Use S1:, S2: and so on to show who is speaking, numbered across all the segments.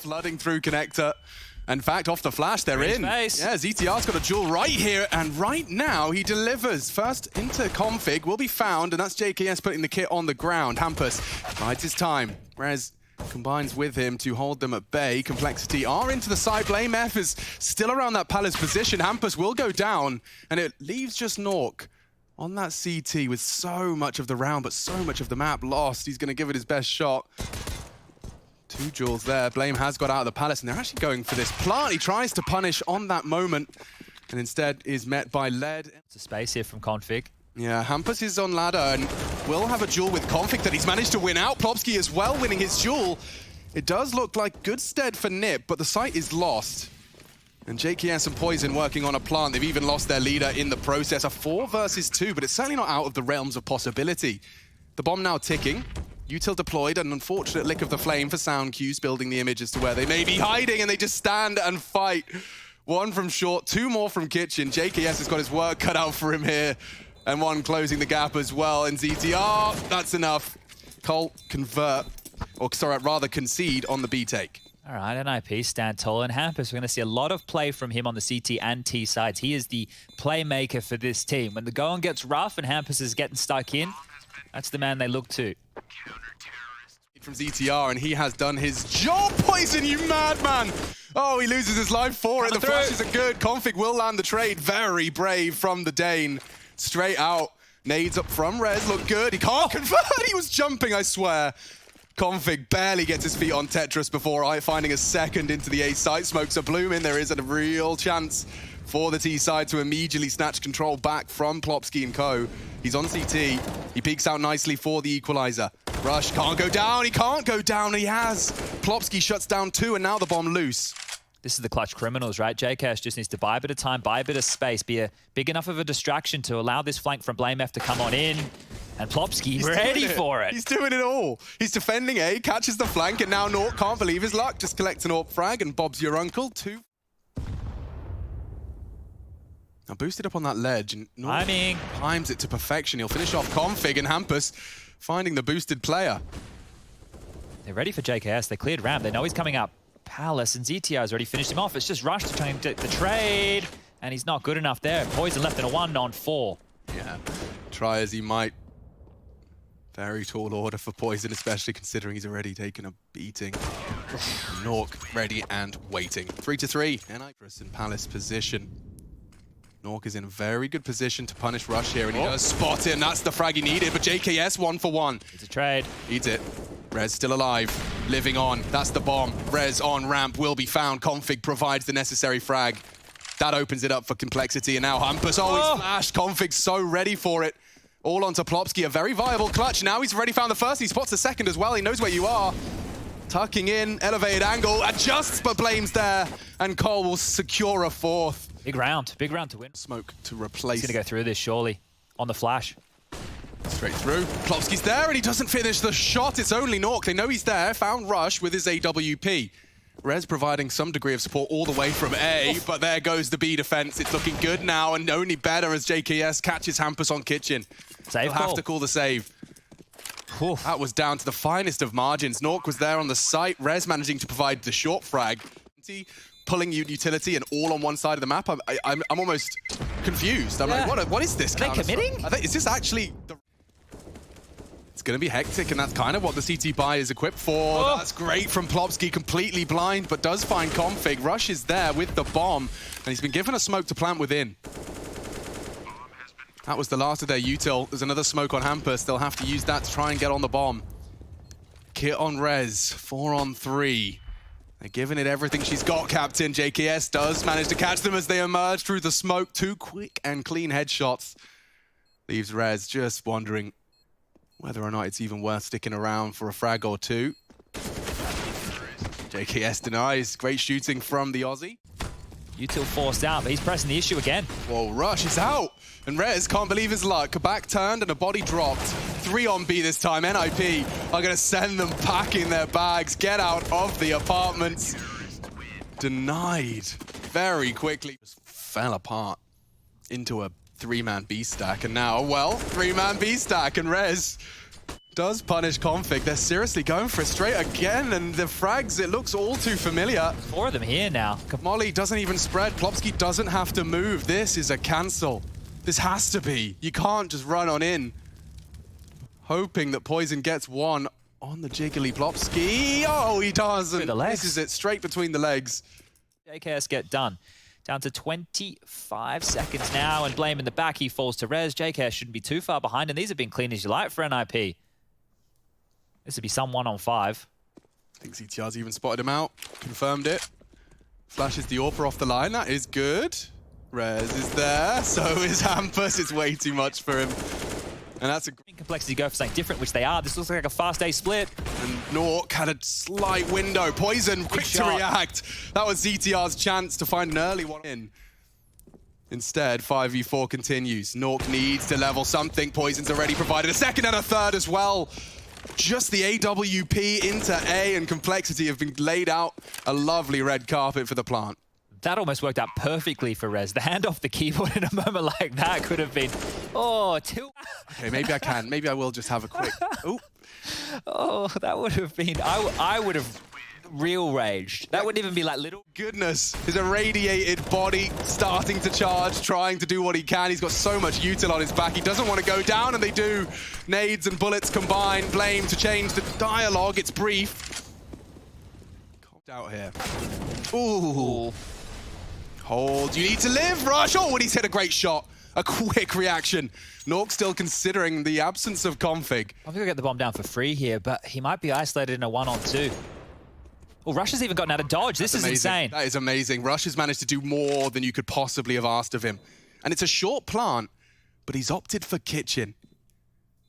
S1: flooding through connector. In fact, off the flash, they're in.
S2: Space.
S1: Yeah, ZTR's got a duel right here, and right now he delivers. First into config, will be found, and that's JKS putting the kit on the ground. Hampus bides his time. Rez combines with him to hold them at bay. Complexity are into the side. Blame F is still around that Palace position. Hampus will go down, and it leaves just Nork on that CT with so much of the round, but so much of the map lost. He's going to give it his best shot. 2 jewels there. Blame has got out of the Palace, and they're actually going for this plant. He tries to punish on that moment, and instead is met by Lead.
S2: It's a space here from Config.
S1: Yeah, Hampus is on ladder and will have a duel with Config that he's managed to win out. Plopsky as well winning his duel. It does look like good stead for Nip, but the site is lost. And JKS and Poison working on a plant. They've even lost their leader in the process. A 4 versus 2, but it's certainly not out of the realms of possibility. The bomb now ticking. Util deployed, an unfortunate lick of the flame for sound cues, building the image as to where they may be hiding, and they just stand and fight. 1 from short, 2 more from kitchen. JKS has got his work cut out for him here, and 1 closing the gap as well. And ZTR, that's enough. Cole convert, or sorry, rather concede on the B take.
S2: All right, NIP stand tall, and Hampus, we're going to see a lot of play from him on the CT and T sides. He is the playmaker for this team. When the going gets rough and Hampus is getting stuck in, that's the man they look to.
S1: From ZTR, and he has done his job. Poison, you madman! Oh, he loses his life for it. The flashes are good. Config will land the trade. Very brave from the Dane. Straight out. Nades up from Rez. Look good. He can't convert. He was jumping, I swear. Config barely gets his feet on Tetris before finding a second into the A site. Smokes a bloom in. There is a real chance for the T side to immediately snatch control back from Plopsky and co. He's on CT. He peeks out nicely for the equalizer. Rush can't go down. He can't go down. He has. Plopsky shuts down 2, and now the bomb loose.
S2: This is the clutch criminals, right? JKS just needs to buy a bit of time, buy a bit of space, be big enough of a distraction to allow this flank from Blame F to come on in. And Plopsky ready for it.
S1: He's doing it all. He's defending A, catches the flank, and now Nork can't believe his luck. Just collects an AWP frag, and Bob's your uncle. 2. Now boosted up on that ledge, and Nork times it to perfection. He'll finish off Config, and Hampus finding the boosted player.
S2: They're ready for JKS. They cleared ramp. They know he's coming up. Palace and ZTR has already finished him off. It's just Rush to try and get the trade, and he's not good enough there. Poison left in a 1-on-4.
S1: Yeah, try as he might. Very tall order for Poison, especially considering he's already taken a beating. Nork ready and waiting. 3-3. And Icarus in Palace position. Nork is in a very good position to punish Rush here, and he does spot it, and that's the frag he needed, but JKS 1 for 1.
S2: It's a trade.
S1: Eats it. Rez still alive, living on. That's the bomb. Rez on ramp will be found. Config provides the necessary frag. That opens it up for Complexity, and now Hampus. Oh, he's flashed. Config's so ready for it. All onto Plopsky, a very viable clutch. Now he's already found the first, he spots the second as well. He knows where you are. Tucking in, elevated angle, adjusts, but Blame's there, and Cole will secure a 4th.
S2: Big round to win.
S1: Smoke to replace.
S2: He's gonna go through this, surely. On the flash.
S1: Straight through. Plopsky's there, and he doesn't finish the shot. It's only Nork. They know he's there. Found Rush with his AWP. Rez providing some degree of support all the way from A, but there goes the B defense. It's looking good now, and only better as JKS catches Hampus on kitchen.
S2: Save
S1: He'll have to call the save.
S2: Oof.
S1: That was down to the finest of margins. Nork was there on the site. Rez managing to provide the short frag. Pulling utility and all on one side of the map. I'm almost confused. I'm like, what is this?
S2: Are they committing?
S1: Is this actually the... It's going to be hectic, and that's kind of what the CT buy is equipped for. That's great from Plopsky, completely blind, but does find Config. Rush is there with the bomb, and he's been given a smoke to plant within. That was the last of their util. There's another smoke on Hampus. They'll have to use that to try and get on the bomb. Kit on Rez, 4-on-3. They're giving it everything she's got, Captain. JKS does manage to catch them as they emerge through the smoke. 2 quick and clean headshots. Leaves Rez just wondering whether or not it's even worth sticking around for a frag or 2. JKS denies. Great shooting from the Aussie.
S2: Util forced out, but he's pressing the issue again.
S1: Whoa, Rush is out. And Rez can't believe his luck. Back turned and a body dropped. 3 on B this time. NIP are going to send them packing their bags. Get out of the apartments. Denied very quickly. Just fell apart into a 3-man B stack. And now, well, 3-man B stack. And Rez Does punish Config. They're seriously going for it straight again, and the frags, it looks all too familiar.
S2: 4 of them here now.
S1: Molly doesn't even spread. Plopsky doesn't have to move. This is a cancel. This has to be. You can't just run on in. Hoping that Poison gets one on the jiggly Plopsky. Oh, he doesn't. This is it, straight between the legs.
S2: JKS get done. Down to 25 seconds now, and Blame in the back. He falls to Rez. JKS shouldn't be too far behind, and these have been clean as you like for NIP. This would be some 1-on-5.
S1: I think CTR's even spotted him out. Confirmed it. Flashes the AWPer off the line. That is good. Rez is there. So is Hampus. It's way too much for him. And that's a
S2: Complexity go for something different, which they are. This looks like a fast A split.
S1: And Nork had a slight window. Poison, quick to react. That was CTR's chance to find an early one in. Instead, 5v4 continues. Nork needs to level something. Poison's already provided a second and a third as well. Just the AWP into A, and Complexity have been laid out a lovely red carpet for the plant.
S2: That almost worked out perfectly for Rez. The hand off the keyboard in a moment like that could have been,
S1: Okay, maybe I can. Maybe I will just have a quick,
S2: Oh, that would have been, I would have real raged. That wouldn't even be like little.
S1: Goodness, his irradiated body starting to charge, trying to do what he can. He's got so much util on his back. He doesn't want to go down, and they do. Nades and bullets combine. Blame to change the dialogue. It's brief. Copped out here. Ooh. Hold, you need to live, Rush. Oh, and he's hit a great shot. A quick reaction. Nork still considering the absence of Config.
S2: I'm going to get the bomb down for free here, but he might be isolated in a 1-on-2. Well, Rush has even gotten out of dodge. This is insane.
S1: That is amazing. Rush has managed to do more than you could possibly have asked of him. And it's a short plant, but he's opted for kitchen.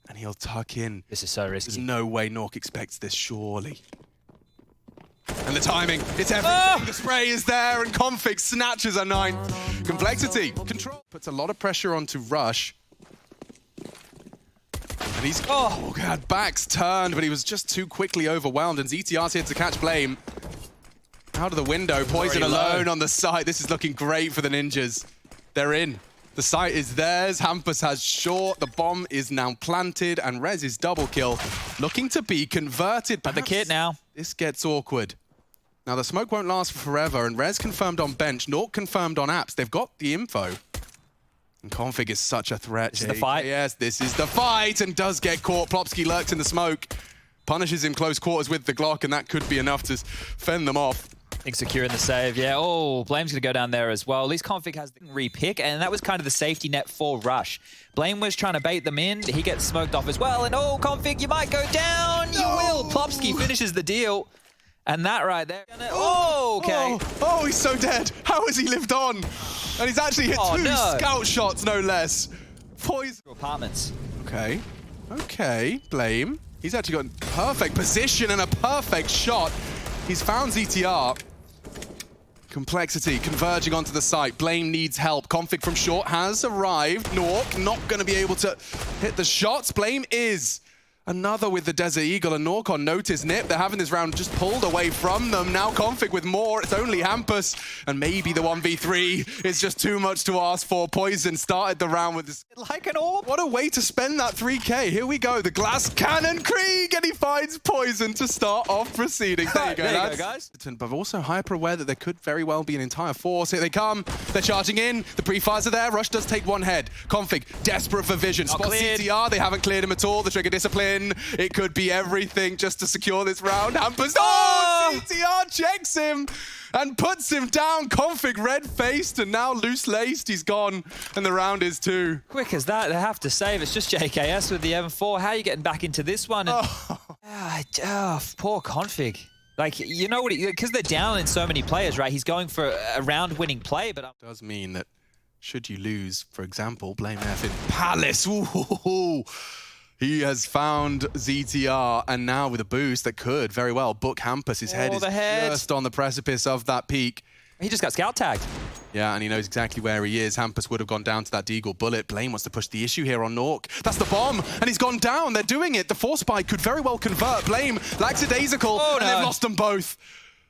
S1: And he'll tuck in.
S2: This is so risky.
S1: There's no way Nork expects this, surely. And the timing, it's everything. The spray is there, and Config snatches a 9th. Complexity, control. Puts a lot of pressure onto Rush. And he's, God, back's turned, but he was just too quickly overwhelmed, and ZTR's here to catch Blame. Out of the window, Poison alone on the site. This is looking great for the Ninjas. They're in. The site is theirs. Hampus has short. The bomb is now planted, and Rez is double kill, looking to be converted.
S2: But the kit now.
S1: This gets awkward. Now, the smoke won't last forever, and Rez confirmed on bench. Nork confirmed on apps. They've got the info. And Config is such a threat.
S2: This is the fight.
S1: Yes, this is the fight, and does get caught. Plopsky lurks in the smoke. Punishes him close quarters with the Glock, and that could be enough to fend them off.
S2: I think secure in the save, yeah. Oh, Blame's going to go down there as well. At least Config has the repick, and that was kind of the safety net for Rush. Blame was trying to bait them in. He gets smoked off as well, and Config, you might go down. No. You will. Plopsky finishes the deal. And that right there. Okay.
S1: Oh, he's so dead. How has he lived on? And he's actually hit two scout shots, no less. Poison.
S2: Apartments.
S1: Okay, Blame. He's actually got perfect position and a perfect shot. He's found ZTR. Complexity converging onto the site. Blame needs help. Config from short has arrived. Nork not going to be able to hit the shots. Blame is. Another with the Desert Eagle, and Nork on notice. Nip, they're having this round just pulled away from them. Now Config with more. It's only Hampus, and maybe the 1v3 is just too much to ask for. Poison started the round with this.
S2: Like an orb.
S1: What a way to spend that 3K. Here we go. The glass cannon Krieg, and he finds Poison to start off proceedings. There you go,
S2: there you go, guys.
S1: But also hyper aware that there could very well be an entire force. Here they come. They're charging in. The pre-fires are there. Rush does take one head. Config, desperate for vision. Spots CTR. They haven't cleared him at all. The trigger discipline. It could be everything just to secure this round. Hampus, CTR checks him and puts him down. Config red-faced and now loose-laced. He's gone, and the round is 2.
S2: Quick as that, they have to save. It's just JKS with the M4. How are you getting back into this one? And, poor Config. Like, you know what, because they're down in so many players, right? He's going for a round-winning play, but...
S1: does mean that should you lose, for example, Blame F in Palace. Ooh. He has found ZTR, and now with a boost that could very well book Hampus. His head is just on the precipice of that peak.
S2: He just got scout tagged.
S1: Yeah, and he knows exactly where he is. Hampus would have gone down to that Deagle bullet. Blame wants to push the issue here on Nork. That's the bomb, and he's gone down. They're doing it. The force spike could very well convert. Blame lackadaisical, and they've lost them both.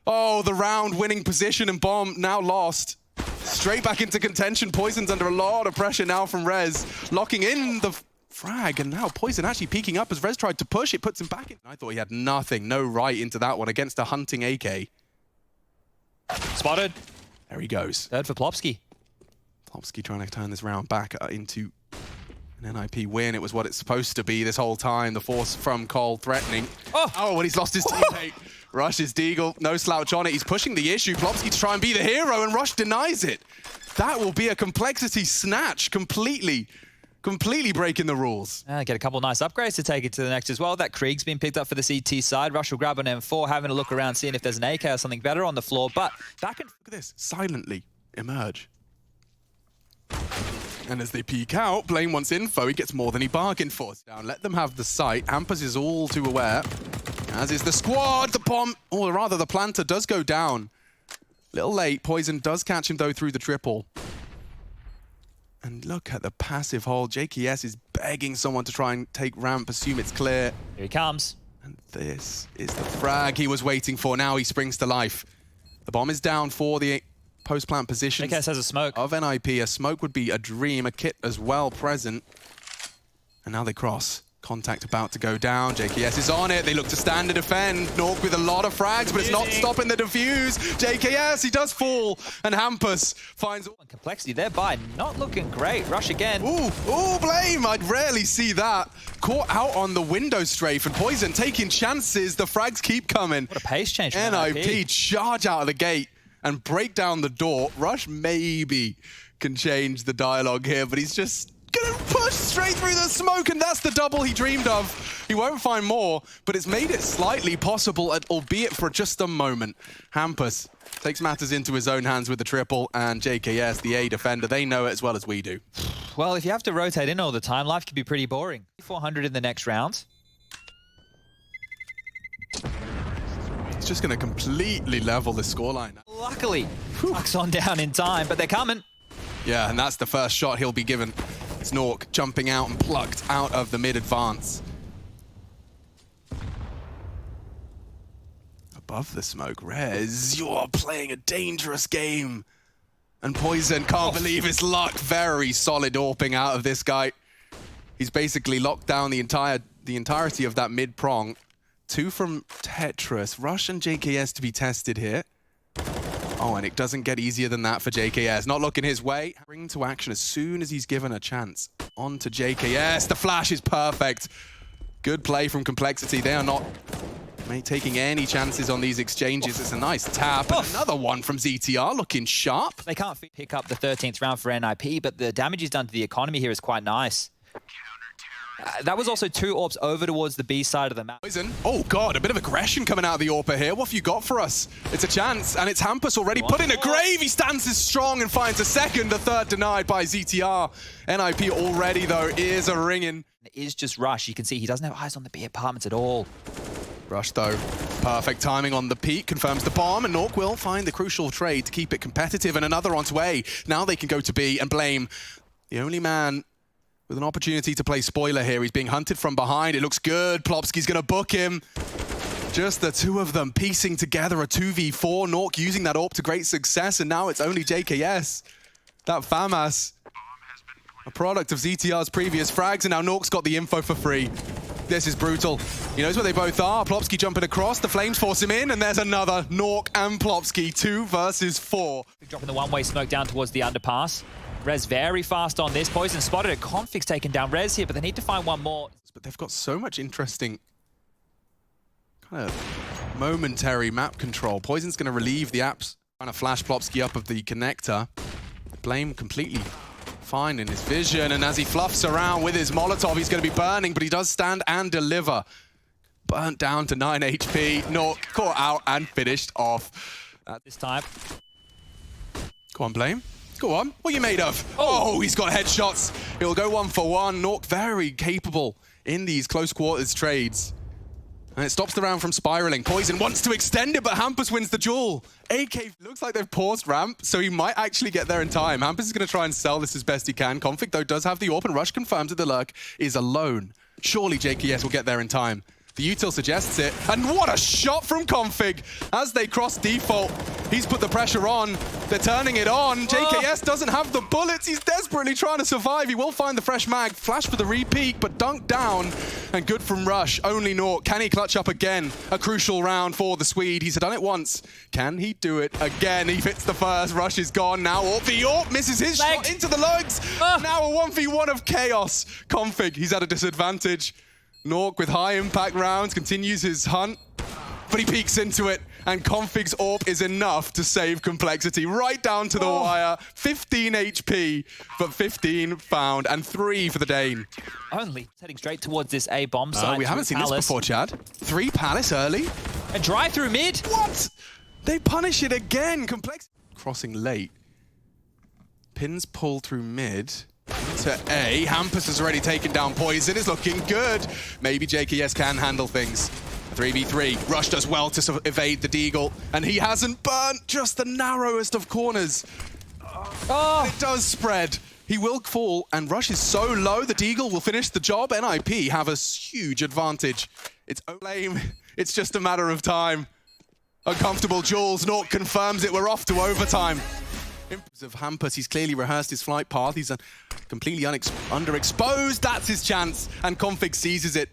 S1: Oh, the round winning position, and bomb now lost. Straight back into contention. Poison's under a lot of pressure now from Rez. Locking in the frag, and now Poison actually peeking up as Rez tried to push. It puts him back in. I thought he had nothing, no right into that one against a hunting AK.
S2: Spotted.
S1: There he goes.
S2: Third for Plopsky.
S1: Plopsky trying to turn this round back into an NIP win. It was what it's supposed to be this whole time. The force from Cole threatening. Oh, and he's lost his teammate. Rush is Deagle, no slouch on it. He's pushing the issue. Plopsky to try and be the hero, and Rush denies it. That will be a complexity snatch, completely breaking the rules.
S2: Get a couple nice upgrades to take it to the next as well. That Krieg's been picked up for the CT side. Rush will grab an M4, having a look around, seeing if there's an AK or something better on the floor. But back and...
S1: Look at this, silently emerge. And as they peek out, Blame wants info. He gets more than he bargained for. Down, let them have the site. Hampus is all too aware, as is the squad. The bomb, or rather the planter, does go down. Little late. Poison does catch him, though, through the triple. And look at the passive hold. JKS is begging someone to try and take ramp, assume it's clear.
S2: Here he comes.
S1: And this is the frag he was waiting for. Now he springs to life. The bomb is down for the post-plant position.
S2: JKS has a smoke.
S1: Of NIP. A smoke would be a dream. A kit as well present. And now they cross. Contact about to go down. JKS is on it. They look to stand and defend. Nork with a lot of frags, but it's not stopping the defuse. JKS, he does fall. And Hampus finds...
S2: Complexity thereby not looking great. Rush again.
S1: Ooh, Blame. I'd rarely see that. Caught out on the window strafe, and Poison taking chances. The frags keep coming.
S2: What a pace change from
S1: NIP charge out of the gate and break down the door. Rush maybe can change the dialogue here, but he's just gonna push straight through the smoke, and that's the double he dreamed of. He won't find more, but it's made it slightly possible, albeit for just a moment. Hampus takes matters into his own hands with the triple, and JKS, the A defender, they know it as well as we do.
S2: Well, if you have to rotate in all the time, life can be pretty boring. 400 in the next round.
S1: It's just gonna completely level the scoreline.
S2: Luckily, Puck's on down in time, but they're coming.
S1: Yeah, and that's the first shot he'll be given. It's Nork jumping out and plucked out of the mid-advance. Above the smoke, Rez, you're playing a dangerous game. And Poison can't believe his luck. Very solid AWPing out of this guy. He's basically locked down the entirety of that mid-prong. 2 from Tetris. Rush and JKS to be tested here. Oh, and it doesn't get easier than that for JKS. Not looking his way. Bring to action as soon as he's given a chance. On to JKS. The flash is perfect. Good play from Complexity. They are not taking any chances on these exchanges. It's a nice tap. And another one from ZTR looking sharp.
S2: They can't pick up the 13th round for NIP, but the damage he's done to the economy here is quite nice. That was also 2 AWPs over towards the B side of the map.
S1: Poison. Oh god, a bit of aggression coming out of the AWPer here. What have you got for us? It's a chance, and it's Hampus already put in a grave. He stands as strong and finds a second. The third denied by ZTR. NIP already, though, ears are ringing.
S2: It is just Rush. You can see he doesn't have eyes on the B apartments at all.
S1: Rush, though, perfect timing on the peak, confirms the bomb, and Nork will find the crucial trade to keep it competitive, and another onto A. Now they can go to B and Blame, the only man with an opportunity to play spoiler here. He's being hunted from behind. It looks good. Plopsky's going to book him. Just the 2 of them piecing together a 2v4. Nork using that AWP to great success, and now it's only JKS. That FAMAS, a product of ZTR's previous frags, and now Nork's got the info for free. This is brutal. He knows where they both are. Plopsky jumping across. The flames force him in, and there's another. Nork and Plopsky, 2 versus 4.
S2: Dropping the one-way smoke down towards the underpass. Rez very fast on this. Poison spotted it. Config's taking down Rez here, but they need to find one more.
S1: But they've got so much interesting kind of momentary map control. Poison's going to relieve the apps. Trying to flash Plopsky up of the connector. Blame completely fine in his vision, and as he fluffs around with his Molotov, he's going to be burning, but he does stand and deliver. Burnt down to 9 HP. Nork caught out and finished off.
S2: This time.
S1: Go on, Blame. Go on. What are you made of? Oh, he's got headshots. He'll go 1 for 1. Nork very capable in these close quarters trades. And it stops the round from spiraling. Poison wants to extend it, but Hampus wins the duel. AK looks like they've paused ramp, so he might actually get there in time. Hampus is going to try and sell this as best he can. Config, though, does have the AWP, and Rush confirms that the lurk is alone. Surely JKS will get there in time. The util suggests it. And what a shot from Config! As they cross default, he's put the pressure on. They're turning it on. JKS doesn't have the bullets. He's desperately trying to survive. He will find the fresh mag. Flash for the repeat, but dunked down. And good from Rush. Only Nork. Can he clutch up again? A crucial round for the Swede. He's done it once. Can he do it again? He hits the first. Rush is gone. Now Orp. The Orp misses his shot into the legs. Now a 1v1 of chaos. Config, he's at a disadvantage. Nork with high impact rounds continues his hunt, but he peeks into it, and Config's AWP is enough to save Complexity right down to the wire. 15 HP, but 15 found, and 3 for the Dane.
S2: Only heading straight towards this A bomb site.
S1: We haven't seen this before, Chad. 3 Palace early.
S2: A drive through mid.
S1: What? They punish it again. Complexity crossing late. Pins pull through mid. To A. Hampus has already taken down Poison. It's looking good. Maybe JKS can handle things. 3v3. Rush does well to evade the Deagle. And he hasn't burnt just the narrowest of corners. It does spread. He will fall, and Rush is so low, the Deagle will finish the job. NIP have a huge advantage. It's lame. It's just a matter of time. Uncomfortable Jules. Nork confirms it. We're off to overtime. Of Hampus, he's clearly rehearsed his flight path. He's completely underexposed. That's his chance, and Config seizes it.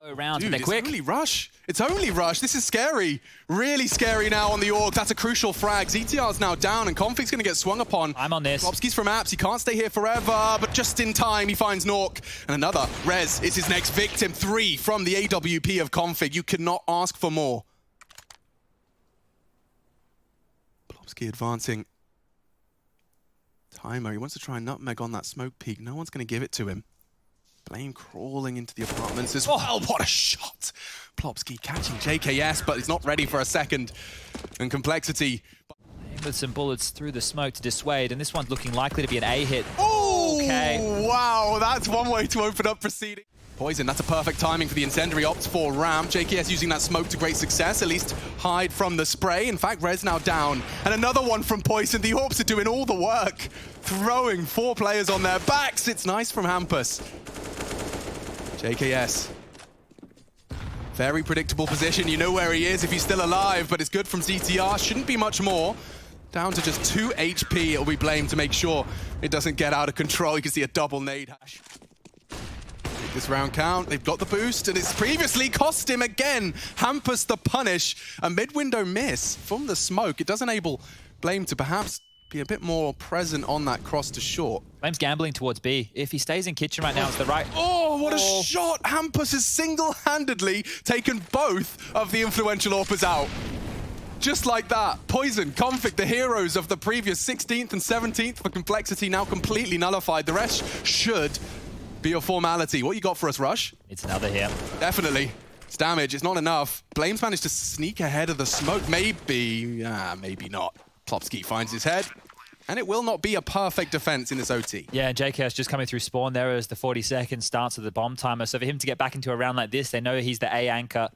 S2: Around,
S1: Dude,
S2: they're quick.
S1: It's only Rush. It's only Rush. This is scary. Really scary now on the Org. That's a crucial frag. ZTR's now down, and Config's going to get swung upon.
S2: I'm on this.
S1: Klopski's from Apps. He can't stay here forever, but just in time, he finds Nork. And another. Rez is his next victim. 3 from the AWP of Config. You could not ask for more. Klopski advancing. Timer, he wants to try and nutmeg on that smoke peak. No one's going to give it to him. Blame crawling into the apartments as well. What a shot! Plopski catching JKS, but he's not ready for a second. And Complexity.
S2: With some bullets through the smoke to dissuade, and this one's looking likely to be an A hit.
S1: Oh,
S2: okay.
S1: Wow, that's one way to open up proceeding. Poison, that's a perfect timing for the incendiary opts for Ram. JKS using that smoke to great success, at least hide from the spray. In fact, Rez now down. And another one from Poison. The Orps are doing all the work, throwing 4 players on their backs. It's nice from Hampus. JKS. Very predictable position. You know where he is if he's still alive, but it's good from ZTR. Shouldn't be much more. Down to just 2 HP. It'll be blamed to make sure it doesn't get out of control. You can see a double nade hash. This round count, they've got the boost, and it's previously cost him again. Hampus the punish, a mid-window miss from the smoke. It does enable Blame to perhaps be a bit more present on that cross to short.
S2: Blame's gambling towards B. If he stays in kitchen right now, it's the right...
S1: Oh, what a shot! Hampus has single-handedly taken both of the influential AWPers out. Just like that. Poison, Config, the heroes of the previous 16th and 17th for Complexity now completely nullified. The rest should be a formality. What you got for us, Rush?
S2: It's another here.
S1: Definitely. It's damage. It's not enough. Blame's managed to sneak ahead of the smoke. Maybe. Maybe not. Plopski finds his head. And it will not be a perfect defense in this OT.
S2: Yeah, and JKS just coming through spawn there as the 40 seconds starts of the bomb timer. So for him to get back into a round like this, they know he's the A anchor.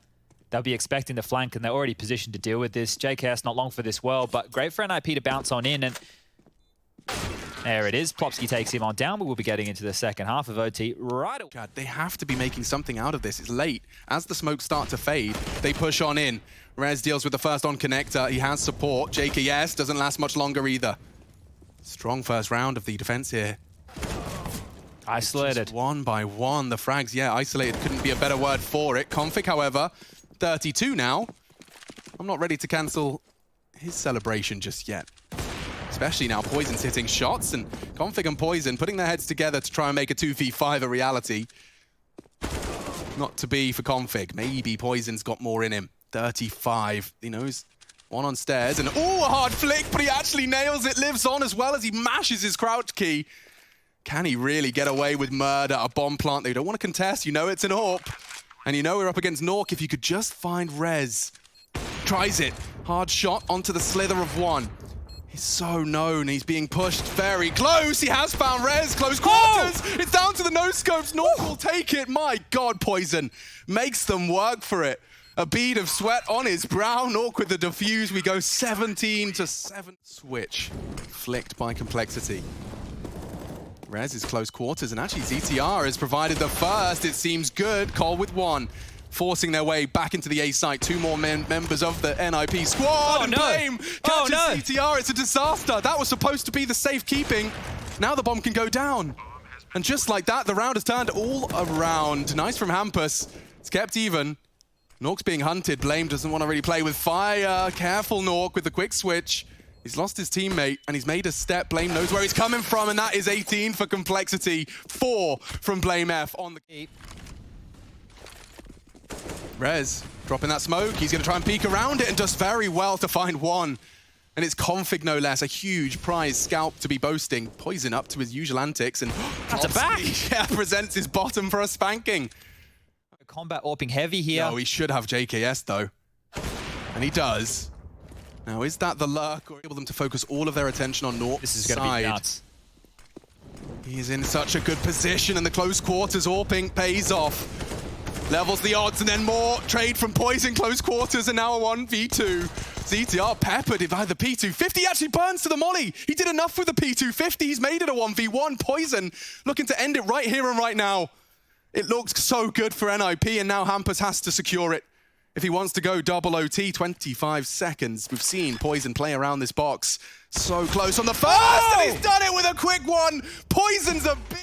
S2: They'll be expecting the flank, and they're already positioned to deal with this. JKS not long for this world, but great for NIP to bounce on in. And there it is. Plopski takes him on down, but we'll be getting into the second half of OT right away.
S1: God, they have to be making something out of this. It's late. As the smokes start to fade, they push on in. Rez deals with the first on connector. He has support. JKS doesn't last much longer either. Strong first round of the defense here.
S2: Isolated.
S1: Just one by one. The frags, yeah, isolated couldn't be a better word for it. Config, however, 32 now. I'm not ready to cancel his celebration just yet. Especially now Poison's hitting shots, and Config and Poison putting their heads together to try and make a 2v5 a reality. Not to be for Config. Maybe Poison's got more in him. 35. He knows. One on stairs, and oh, a hard flick, but he actually nails it. Lives on as well as he mashes his crouch key. Can he really get away with murder? A bomb plant they don't want to contest. You know it's an AWP. And you know we're up against Nork. If you could just find Rez. Tries it. Hard shot onto the slither of one. He's so known. He's being pushed very close. He has found Rez. Close quarters. It's down to the no-scopes. Nork will take it. My God, Poison makes them work for it. A bead of sweat on his brow. Nork with the defuse. We go 17-7. Switch. Flicked by Complexity. Rez is close quarters, and actually ZTR has provided the first. It seems good. Cole with one. forcing their way back into the A site. Two more members of the NIP squad.
S2: Oh,
S1: and
S2: no.
S1: Blame
S2: Oh,
S1: catches
S2: no.
S1: CTR. It's a disaster. That was supposed to be the safekeeping. Now the bomb can go down. And just like that, the round has turned all around. Nice from Hampus. It's kept even. Nork's being hunted. Blame doesn't want to really play with fire. Careful, Nork, with the quick switch. He's lost his teammate, and he's made a step. Blame knows where he's coming from, and that is 18 for Complexity. 4 from Blame F on the key. Rez dropping that smoke. He's going to try and peek around it and does very well to find one. And it's Config, no less. A huge prize scalp to be boasting. Poison up to his usual antics, and
S2: That's a back!
S1: Yeah, presents his bottom for a spanking.
S2: Combat AWPing heavy here.
S1: No, he should have JKS, though. And he does. Now, is that the lurk, or able them to focus all of their attention on Nork's
S2: This is going to be nuts.
S1: He's in such a good position, and the close quarters AWPing pays off. Levels the odds, and then more trade from Poison. Close quarters, and now a 1v2. ZTR peppered by the P250. He actually burns to the molly. He did enough with the P250. He's made it a 1v1. Poison looking to end it right here and right now. It looks so good for NIP, and now Hampus has to secure it. If he wants to go double OT, 25 seconds. We've seen Poison play around this box. So close on the first, and he's done it with a quick one. Poison's a big...